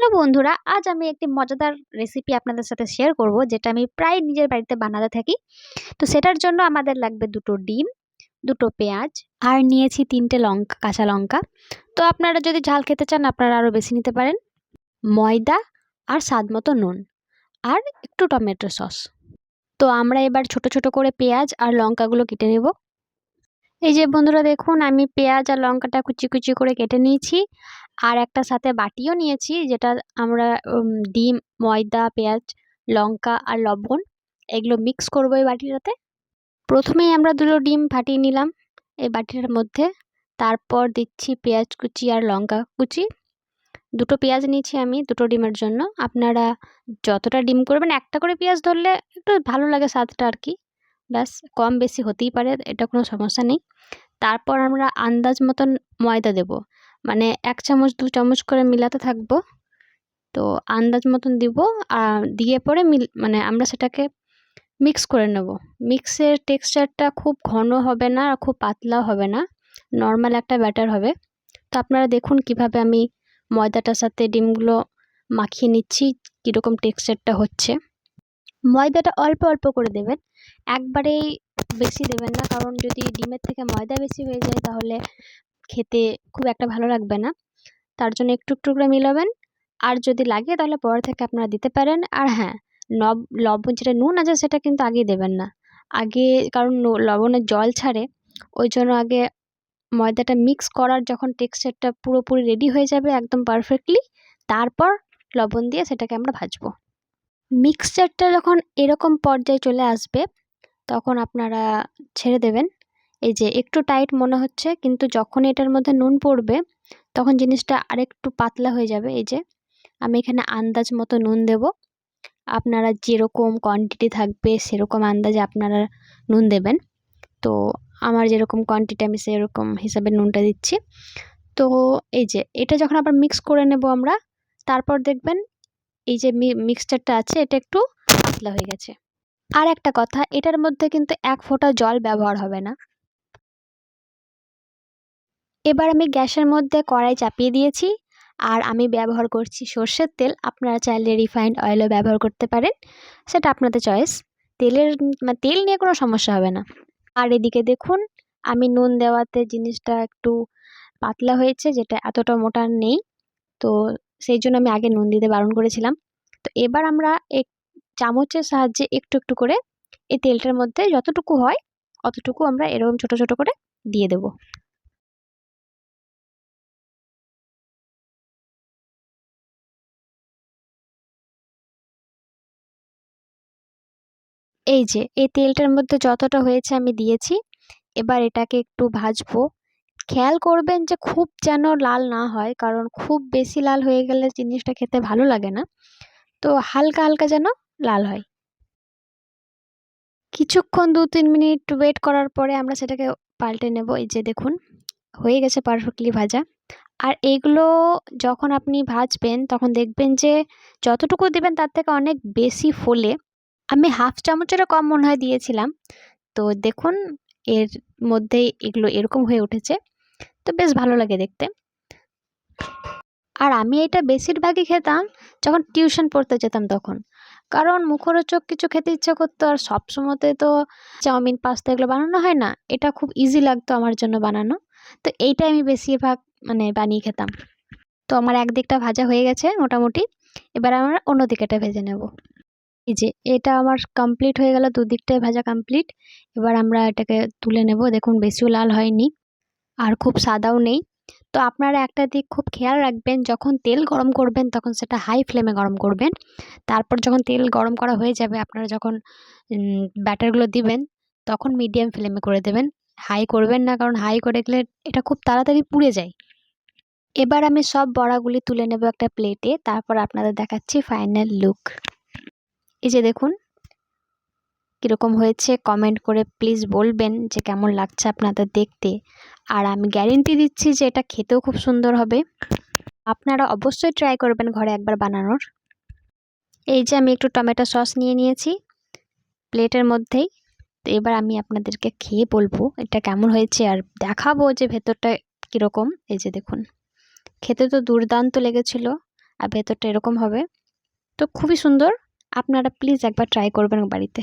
Hello বন্ধুরা, আজ আমি একটি মজাদার রেসিপি আপনাদের সাথে শেয়ার করব, যেটা আমি প্রায় নিজের বাড়িতে বানাতে থাকি। তো সেটার জন্য আমাদের লাগবে দুটো ডিম, দুটো পেঁয়াজ, আর নিয়েছি 3টে লঙ্কা, কাঁচা লঙ্কা। তো আপনারা যদি ঝাল খেতে চান আপনারা আরও বেশি নিতে পারেন। ময়দা আর স্বাদ মতো নুন, আর একটু টমেটো সস। তো আমরা এবার ছোট ছোট করে পেঁয়াজ আর লঙ্কাগুলো কেটে নেব। এই যে বন্ধুরা দেখুন, আমি পেঁয়াজ আর লঙ্কাটা কুচি কুচি করে কেটে নিয়েছি। আর একটা সাথে বাটিও নিয়েছি, যেটা আমরা ডিম, ময়দা, পেঁয়াজ, লঙ্কা আর লবণ এগুলো মিক্স করবো এই বাটিটাতে। প্রথমেই আমরা দুটো ডিম ফাটিয়ে নিলাম এই বাটিটার মধ্যে। তারপর দিচ্ছি পেঁয়াজ কুচি আর লঙ্কা কুচি। দুটো পেঁয়াজ নিয়েছি আমি দুটো ডিমের জন্য। আপনারা যতটা ডিম করবেন একটা করে পেঁয়াজ ধরলে একটু ভালো লাগে স্বাদটা আর কি। ব্যাস, কম বেশি হতেই পারে, এটা কোনো সমস্যা নেই। তারপর আমরা আন্দাজ মতন ময়দা দেব, মানে 1 চামচ 2 চামচ করে মিলাতে থাকবো। তো আন্দাজ মতন দিব, দিয়ে পরে মানে আমরা সেটাকে মিক্স করে নেব। মিক্সের টেক্সচারটা খুব ঘন হবে না আর খুব পাতলাও হবে না, নর্মাল একটা ব্যাটার হবে। তো আপনারা দেখুন কিভাবে আমি ময়দাটার সাথে ডিমগুলো মাখিয়ে নিচ্ছি, কীরকম টেক্সচারটা হচ্ছে। ময়দাটা অল্প অল্প করে দেবেন, একবারেই বেশি দেবেন না, কারণ যদি ডিমের থেকে ময়দা বেশি হয়ে যায় তাহলে খেতে খুব একটা ভালো লাগবে না। তার জন্য একটু একটু করে মিলাবেন, আর যদি লাগে তাহলে পরে থেকে আপনারা দিতে পারেন। আর হ্যাঁ, লবণ, যেটা নুন আছে সেটা কিন্তু আগেই দেবেন না আগে, কারণ লবণের জল ছাড়ে। ওই জন্য আগে ময়দাটা মিক্স করার যখন টেক্সচারটা পুরোপুরি রেডি হয়ে যাবে একদম পারফেক্টলি, তারপর লবণ দিয়ে সেটাকে আমরা ভাজবো। মিক্সচারটা যখন এরকম পর্যায়ে চলে আসবে তখন আপনারা ছেড়ে দেবেন। এই যে একটু টাইট মনে হচ্ছে, কিন্তু যখনই এটার মধ্যে নুন পড়বে তখন জিনিসটা আরেকটু পাতলা হয়ে যাবে। এই যে আমি এখানে আন্দাজ মতো নুন দেব। আপনারা যেরকম কোয়ান্টিটি থাকবে সেরকম আন্দাজে আপনারা নুন দেবেন। তো আমার যেরকম কোয়ান্টিটি আমি সেরকম হিসাবে নুনটা দিচ্ছি। তো এই যে এটা যখন আবার মিক্স করে নেব আমরা, তারপর দেখবেন এই যে মিক্সচারটা আছে এটা একটু পাতলা হয়ে গেছে। আর একটা কথা, এটার মধ্যে কিন্তু 1 ফোঁটা জল ব্যবহার হবে না। এবার আমি গ্যাসের মধ্যে কড়াই চাপিয়ে দিয়েছি, আর আমি ব্যবহার করছি সর্ষের তেল। আপনারা চাইলে রিফাইন্ড অয়েলও ব্যবহার করতে পারেন, সেটা আপনাদের চয়েস। তেল নিয়ে কোনো সমস্যা হবে না। আর এদিকে দেখুন, আমি নুন দেওয়াতে জিনিসটা একটু পাতলা হয়েছে, যেটা এতটা মোটা নেই। তো সেই জন্য আমি আগে নুন দিতে বারণ করেছিলাম। তো এবার আমরা এক চামচের সাহায্যে একটু একটু করে এই তেলটার মধ্যে যতটুকু হয় অতটুকু আমরা এরকম ছোট ছোট করে দিয়ে দেব। এই যে এই তেলটার মধ্যে যতটা হয়েছে আমি দিয়েছি। এবার এটাকে একটু ভাজবো। খেয়াল করবেন যে খুব যেন লাল না হয়, কারণ খুব বেশি লাল হয়ে গেলে জিনিসটা খেতে ভালো লাগে না। তো হালকা হালকা যেন লাল হয়। কিছুক্ষণ 2-3 মিনিট ওয়েট করার পরে আমরা সেটাকে পাল্টে নেব। এই যে দেখুন, হয়ে গেছে পারফেক্টলি ভাজা। আর এইগুলো যখন আপনি ভাজবেন তখন দেখবেন যে যতটুকু দেবেন তার থেকে অনেক বেশি ফোলে। আমি হাফ চামচেরও কম মনে হয় দিয়েছিলাম। তো দেখুন, এর মধ্যেই এগুলো এরকম হয়ে উঠেছে। তো বেশ ভালো লাগে দেখতে। আর আমি এটা বেশিরভাগই খেতাম যখন টিউশন পড়তে যেতাম তখন, কারণ মুখরোচক কিছু খেতে ইচ্ছা করতো। আর সবসময়তে তো চাউমিন, পাস্তা এগুলো বানানো হয় না, এটা খুব ইজি লাগতো আমার জন্য বানানো। তো এইটাই আমি বেশিরভাগ মানে বানিয়ে খেতাম। তো আমার একদিকটা ভাজা হয়ে গেছে মোটামুটি। এবার আমরা অন্য দিকেটা ভেজে নেব। এই যে এটা আমার কমপ্লিট হয়ে গেল, দুদিকটাই ভাজা কমপ্লিট। এবার আমরা এটাকে তুলে নেব। দেখুন, বেশিও লাল হয়নি আর খুব সাদাও নেই। তো আপনারা একটা দিক খুব খেয়াল রাখবেন, যখন তেল গরম করবেন তখন সেটা হাই ফ্লেমে গরম করবেন। তারপর যখন তেল গরম করা হয়ে যাবে, আপনারা যখন ব্যাটারগুলো দিবেন তখন মিডিয়াম ফ্লেমে করে দেবেন। হাই করবেন না, কারণ হাই করে গেলে এটা খুব তাড়াতাড়ি পুড়ে যায়। এবার আমি সব বড়াগুলি তুলে নেব একটা প্লেটে, তারপর আপনাদের দেখাচ্ছি ফাইনাল লুক। এই যে দেখুন কীরকম হয়েছে, কমেন্ট করে প্লিজ বলবেন যে কেমন লাগছে আপনাদের দেখতে। আর আমি গ্যারেন্টি দিচ্ছি যে এটা খেতেও খুব সুন্দর হবে। আপনারা অবশ্যই ট্রাই করবেন ঘরে একবার বানানোর। এই যে আমি একটু টমেটো সস নিয়ে নিয়েছি প্লেটের মধ্যেই। তো এবার আমি আপনাদেরকে খেয়ে বলবো এটা কেমন হয়েছে, আর দেখাবো যে ভেতরটা কীরকম। এই যে দেখুন, খেতে তো দুর্দান্ত লেগেছিল। আর ভেতরটা এরকম হবে। তো খুবই সুন্দর, আপনারা প্লিজ একবার ট্রাই করবেন বাড়িতে।